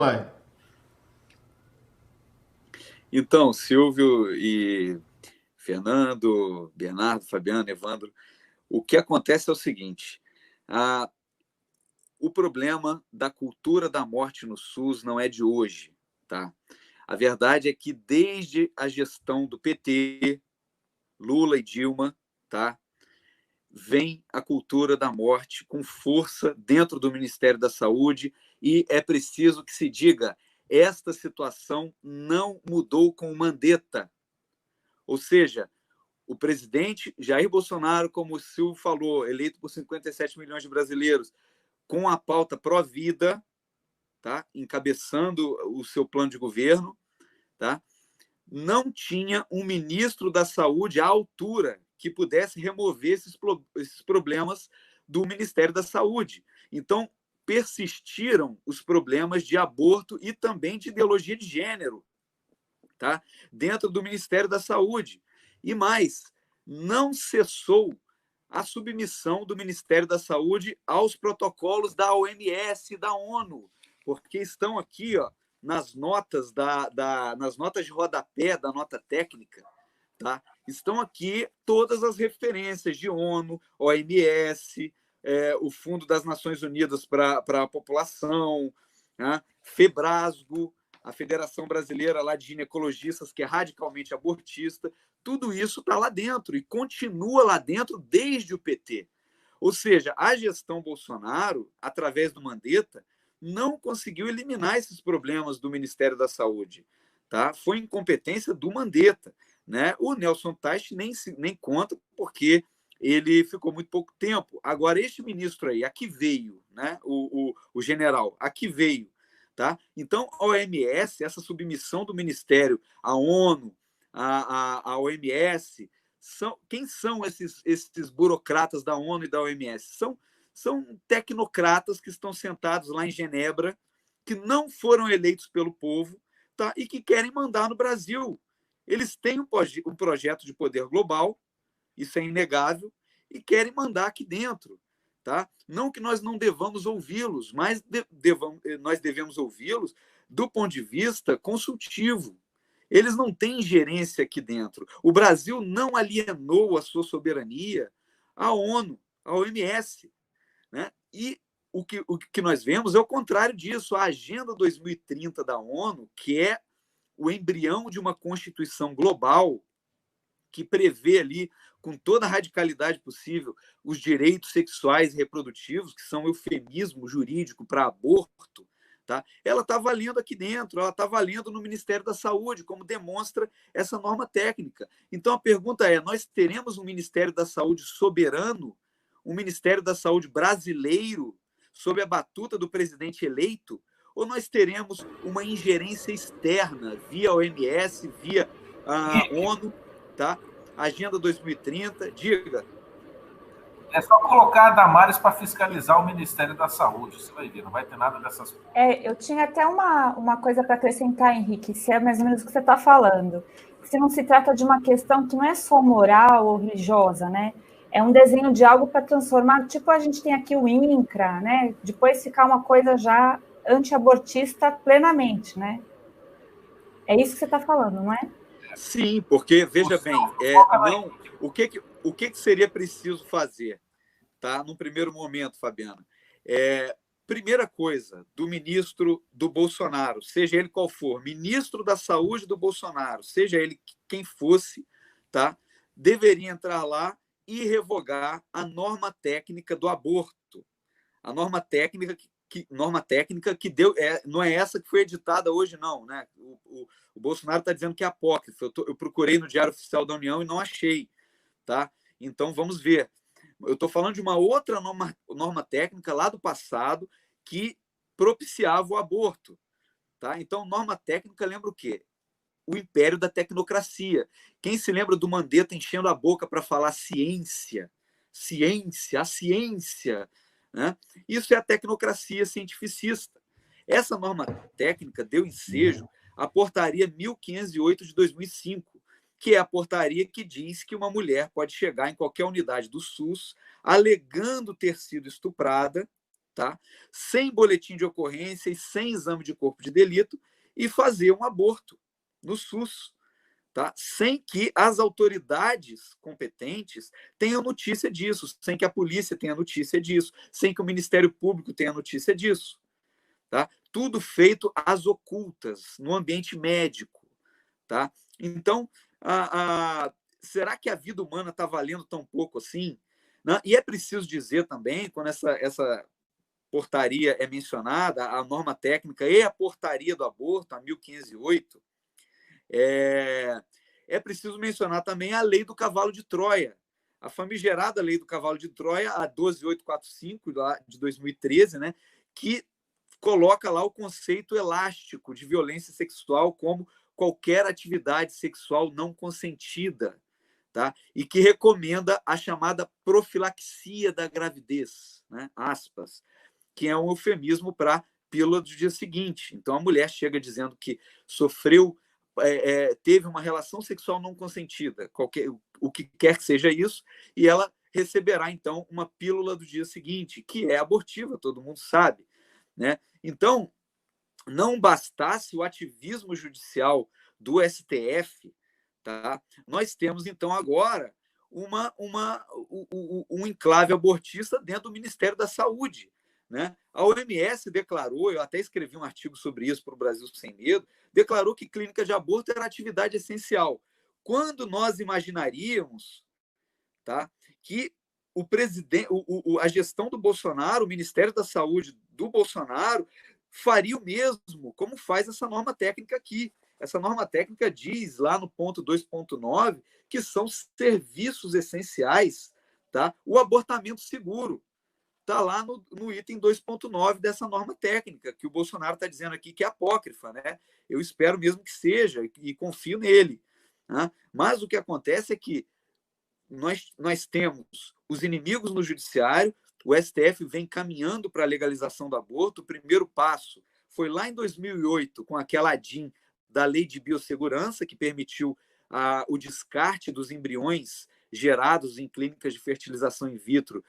Vai. Então, Silvio e Fernando, Bernardo, Fabiano, Evandro, o que acontece é o seguinte: o problema da cultura da morte no SUS não é de hoje, tá? A verdade é que desde a gestão do PT, Lula e Dilma, tá, vem a cultura da morte com força dentro do Ministério da Saúde e é preciso que se diga, esta situação não mudou com o Mandetta. Ou seja, o presidente Jair Bolsonaro, como o Silvio falou, eleito por 57 milhões de brasileiros, com a pauta pró-vida, tá, encabeçando o seu plano de governo, tá, não tinha um ministro da Saúde à altura que pudesse remover esses problemas do Ministério da Saúde. Então, persistiram os problemas de aborto e também de ideologia de gênero, tá, dentro do Ministério da Saúde. E mais, não cessou a submissão do Ministério da Saúde aos protocolos da OMS e da ONU, porque estão aqui, ó, nas notas nas notas de rodapé da nota técnica, tá? Estão aqui todas as referências de ONU, OMS, o Fundo das Nações Unidas para a População, né? Febrasgo, a Federação Brasileira lá de Ginecologistas, que é radicalmente abortista, tudo isso está lá dentro e continua lá dentro desde o PT. Ou seja, a gestão Bolsonaro, através do Mandetta, não conseguiu eliminar esses problemas do Ministério da Saúde. Tá? Foi incompetência do Mandetta. Né? O Nelson Teich nem conta, porque ele ficou muito pouco tempo. Agora, este ministro aí, aqui veio, né? o general, aqui veio. Tá? Então, a OMS, essa submissão do Ministério à ONU, à OMS, quem são esses burocratas da ONU e da OMS? São tecnocratas que estão sentados lá em Genebra, que não foram eleitos pelo povo, tá? E que querem mandar no Brasil. Eles têm um projeto de poder global, isso é inegável, e querem mandar aqui dentro. Tá? Não que nós não devamos ouvi-los, mas nós devemos ouvi-los do ponto de vista consultivo. Eles não têm ingerência aqui dentro. O Brasil não alienou a sua soberania à ONU, à OMS. Né? E o que nós vemos é o contrário disso. A Agenda 2030 da ONU, que é o embrião de uma constituição global que prevê ali, com toda a radicalidade possível, os direitos sexuais e reprodutivos, que são eufemismo jurídico para aborto, tá? Ela está valendo aqui dentro, ela está valendo no Ministério da Saúde, como demonstra essa norma técnica. Então, a pergunta é, nós teremos um Ministério da Saúde soberano, um Ministério da Saúde brasileiro, sob a batuta do presidente eleito, ou nós teremos uma ingerência externa, via OMS, via a ONU, tá? Agenda 2030, diga. É só colocar a Damares para fiscalizar o Ministério da Saúde, você vai ver, não vai ter nada dessas coisas. Eu tinha até uma coisa para acrescentar, Henrique, se é mais ou menos o que você está falando. Se não se trata de uma questão que não é só moral ou religiosa, né? É um desenho de algo para transformar, tipo a gente tem aqui o INCRA, né? Depois ficar uma coisa já anti-abortista plenamente, né? É isso que você está falando, não é? Sim, porque, veja bem, o que seria preciso fazer, tá? Num primeiro momento, Fabiana? Primeira coisa, do ministro do Bolsonaro, seja ele qual for, ministro da Saúde do Bolsonaro, seja ele quem fosse, tá? Deveria entrar lá e revogar a norma técnica do aborto. A norma técnica que deu, não é essa que foi editada hoje, não. Né? O Bolsonaro está dizendo que é apócrifa. Eu procurei no Diário Oficial da União e não achei. Tá? Então, vamos ver. Eu estou falando de uma outra norma técnica lá do passado que propiciava o aborto. Tá? Então, norma técnica lembra o quê? O império da tecnocracia. Quem se lembra do Mandetta enchendo a boca para falar ciência? Ciência, a ciência. Né? Isso é a tecnocracia cientificista. Essa norma técnica deu ensejo à portaria 1508 de 2005, que é a portaria que diz que uma mulher pode chegar em qualquer unidade do SUS alegando ter sido estuprada, tá? Sem boletim de ocorrência e sem exame de corpo de delito, e fazer um aborto no SUS, tá? Sem que as autoridades competentes tenham notícia disso, sem que a polícia tenha notícia disso, sem que o Ministério Público tenha notícia disso. Tá? Tudo feito às ocultas, no ambiente médico. Tá? Então, será que a vida humana está valendo tão pouco assim? Né? E é preciso dizer também, quando essa portaria é mencionada, a norma técnica e a portaria do aborto, a 1508, é preciso mencionar também a lei do cavalo de Troia, a famigerada lei do cavalo de Troia, a 12845, de 2013, né, que coloca lá o conceito elástico de violência sexual como qualquer atividade sexual não consentida, tá? E que recomenda a chamada profilaxia da gravidez, né? Aspas, que é um eufemismo para pílula do dia seguinte. Então, a mulher chega dizendo que sofreu, teve uma relação sexual não consentida, o que quer que seja isso, e ela receberá, então, uma pílula do dia seguinte, que é abortiva, todo mundo sabe, né? Então, não bastasse o ativismo judicial do STF, tá? Nós temos, então, agora um enclave abortista dentro do Ministério da Saúde. Né? A OMS declarou, eu até escrevi um artigo sobre isso para o Brasil Sem Medo, declarou que clínica de aborto era atividade essencial. Quando nós imaginaríamos, tá, que o presidente, a gestão do Bolsonaro, o Ministério da Saúde do Bolsonaro, faria o mesmo, como faz essa norma técnica aqui. Essa norma técnica diz lá no ponto 2.9 que são serviços essenciais, tá? O abortamento seguro está lá no item 2.9 dessa norma técnica, que o Bolsonaro está dizendo aqui que é apócrifa, né? Eu espero mesmo que seja e confio nele. Né? Mas o que acontece é que nós temos os inimigos no judiciário, o STF vem caminhando para a legalização do aborto. O primeiro passo foi lá em 2008, com aquela ADIM da Lei de Biossegurança, que permitiu o descarte dos embriões gerados em clínicas de fertilização in vitro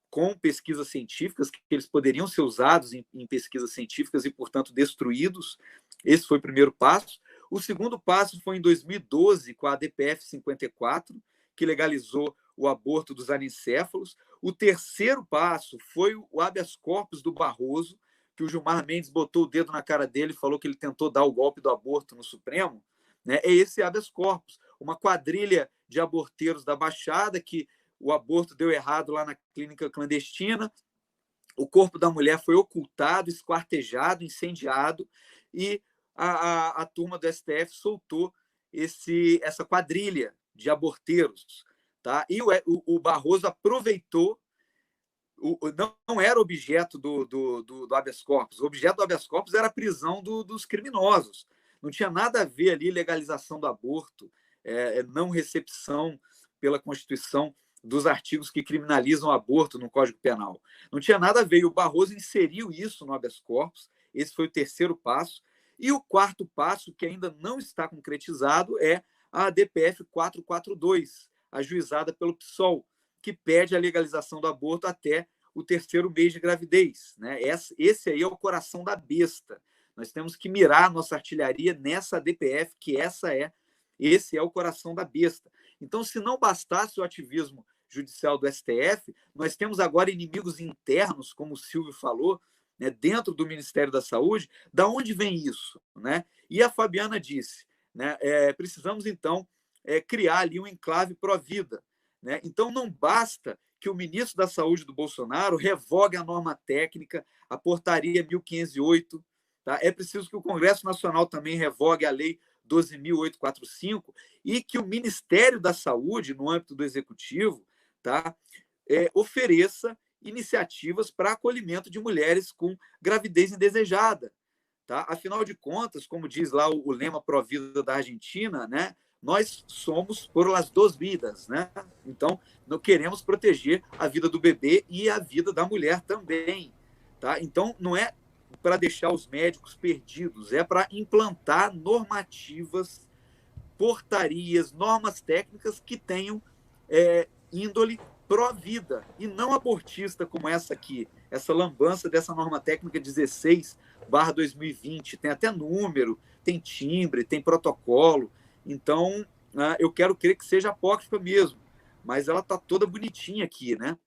com pesquisas científicas, que eles poderiam ser usados em pesquisas científicas e, portanto, destruídos. Esse foi o primeiro passo. O segundo passo foi em 2012, com a DPF 54, que legalizou o aborto dos anencéfalos. O terceiro passo foi o habeas corpus do Barroso, que o Gilmar Mendes botou o dedo na cara dele e falou que ele tentou dar o golpe do aborto no Supremo. Né? É esse habeas corpus, uma quadrilha de aborteiros da Baixada, que o aborto deu errado lá na clínica clandestina, o corpo da mulher foi ocultado, esquartejado, incendiado, e a turma do STF soltou essa quadrilha de aborteiros. Tá? E o Barroso aproveitou, não era objeto do habeas corpus, o objeto do habeas corpus era a prisão dos criminosos. Não tinha nada a ver ali legalização do aborto, não recepção pela Constituição dos artigos que criminalizam o aborto no Código Penal. Não tinha nada a ver, e o Barroso inseriu isso no habeas corpus. Esse foi o terceiro passo. E o quarto passo, que ainda não está concretizado, é a DPF 442, ajuizada pelo PSOL, que pede a legalização do aborto até o terceiro mês de gravidez. Né? Esse aí é o coração da besta. Nós temos que mirar a nossa artilharia nessa DPF, que esse é o coração da besta. Então, se não bastasse o ativismo judicial do STF, nós temos agora inimigos internos, como o Silvio falou, né, dentro do Ministério da Saúde. Da onde vem isso? Né? E a Fabiana disse, né, precisamos, então, criar ali um enclave pró-vida. Né? Então, não basta que o ministro da Saúde do Bolsonaro revogue a norma técnica, a portaria 1508. Tá? É preciso que o Congresso Nacional também revogue a lei 12.845 e que o Ministério da Saúde, no âmbito do Executivo, tá, ofereça iniciativas para acolhimento de mulheres com gravidez indesejada. Tá? Afinal de contas, como diz lá o lema pró-vida da Argentina, né, nós somos por las dos vidas. Né? Então, não queremos proteger a vida do bebê e a vida da mulher também. Tá? Então, não é para deixar os médicos perdidos, é para implantar normativas, portarias, normas técnicas que tenham índole pró-vida e não abortista como essa aqui, essa lambança dessa norma técnica 16/2020. Tem até número, tem timbre, tem protocolo. Então, eu quero crer que seja apócrifa mesmo, mas ela está toda bonitinha aqui, né?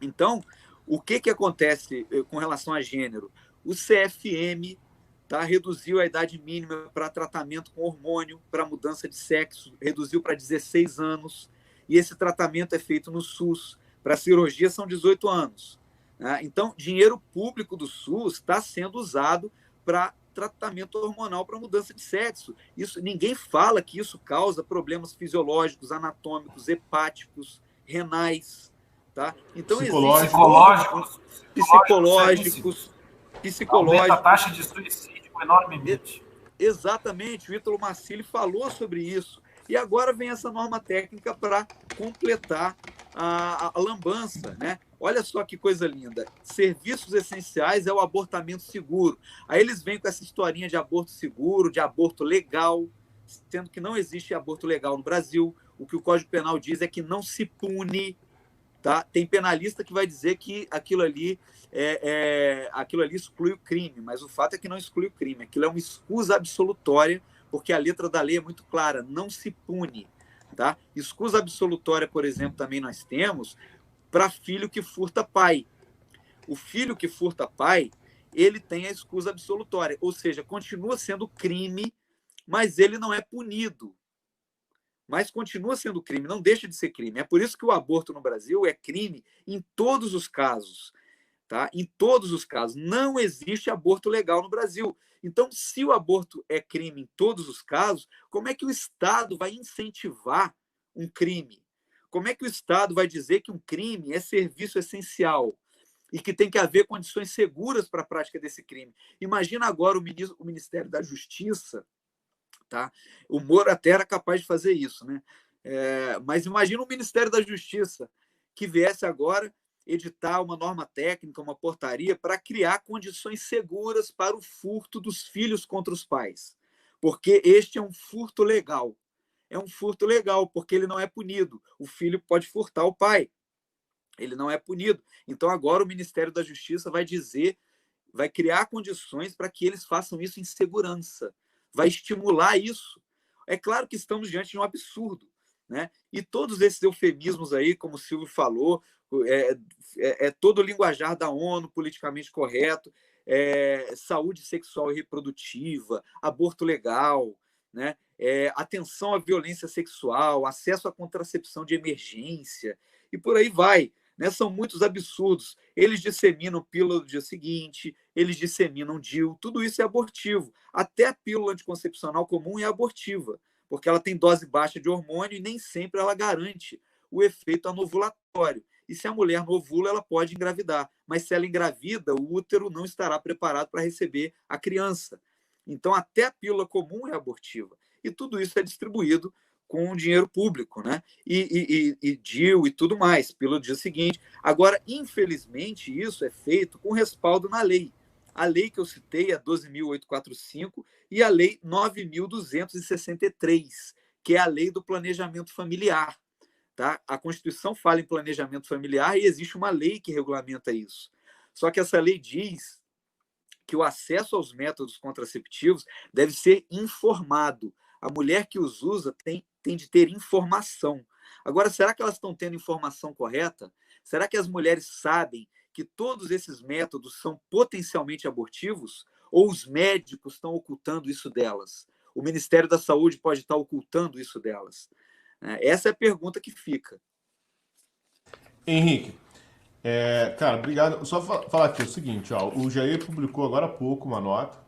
Então, o que acontece com relação a gênero? O CFM reduziu a idade mínima para tratamento com hormônio, para mudança de sexo, reduziu para 16 anos, e esse tratamento é feito no SUS. Para cirurgia são 18 anos. Né? Então, dinheiro público do SUS está sendo usado para tratamento hormonal para mudança de sexo. Isso, ninguém fala que isso causa problemas fisiológicos, anatômicos, hepáticos, renais. Tá? Então, psicológicos. Aumenta a taxa de suicídio enormemente. Exatamente, o Ítalo Marcilli falou sobre isso. E agora vem essa norma técnica para completar a lambança, né? Olha só que coisa linda. Serviços essenciais é o abortamento seguro. Aí eles vêm com essa historinha de aborto seguro, de aborto legal, sendo que não existe aborto legal no Brasil. O que o Código Penal diz é que não se pune. Tá? Tem penalista que vai dizer que aquilo ali exclui o crime, mas o fato é que não exclui o crime. Aquilo é uma escusa absolutória, porque a letra da lei é muito clara, não se pune. Tá? Escusa absolutória, por exemplo, também nós temos para filho que furta pai. O filho que furta pai, ele tem a escusa absolutória, ou seja, continua sendo crime, mas ele não é punido. Mas continua sendo crime, não deixa de ser crime. É por isso que o aborto no Brasil é crime em todos os casos. Tá? Em todos os casos. Não existe aborto legal no Brasil. Então, se o aborto é crime em todos os casos, como é que o Estado vai incentivar um crime? Como é que o Estado vai dizer que um crime é serviço essencial e que tem que haver condições seguras para a prática desse crime? Imagina agora o Ministério da Justiça. Tá? O Moro até era capaz de fazer isso, né? Mas imagina o Ministério da Justiça que viesse agora editar uma norma técnica, uma portaria para criar condições seguras para o furto dos filhos contra os pais, porque este é um furto legal. É um furto legal, porque ele não é punido. O filho pode furtar o pai, ele não é punido. Então agora o Ministério da Justiça vai criar condições para que eles façam isso em segurança. Vai estimular isso. É claro que estamos diante de um absurdo, né? E todos esses eufemismos aí, como o Silvio falou, todo o linguajar da ONU, politicamente correto, saúde sexual e reprodutiva, aborto legal, né? Atenção à violência sexual, acesso à contracepção de emergência, e por aí vai. Né? São muitos absurdos. Eles disseminam pílula do dia seguinte, eles disseminam DIU, tudo isso é abortivo. Até a pílula anticoncepcional comum é abortiva, porque ela tem dose baixa de hormônio e nem sempre ela garante o efeito anovulatório. E se a mulher não ovula, ela pode engravidar. Mas se ela engravida, o útero não estará preparado para receber a criança. Então, até a pílula comum é abortiva. E tudo isso é distribuído com dinheiro público, né? E DIU e tudo mais, pelo dia seguinte. Agora, infelizmente, isso é feito com respaldo na lei. A lei que eu citei é 12.845 e a lei 9.263, que é a lei do planejamento familiar. Tá? A Constituição fala em planejamento familiar e existe uma lei que regulamenta isso. Só que essa lei diz que o acesso aos métodos contraceptivos deve ser informado. A mulher que os usa tem de ter informação. Agora, será que elas estão tendo informação correta? Será que as mulheres sabem que todos esses métodos são potencialmente abortivos? Ou os médicos estão ocultando isso delas? O Ministério da Saúde pode estar ocultando isso delas? Essa é a pergunta que fica. Henrique, cara, obrigado. Só falar aqui o seguinte, ó, o Jair publicou agora há pouco uma nota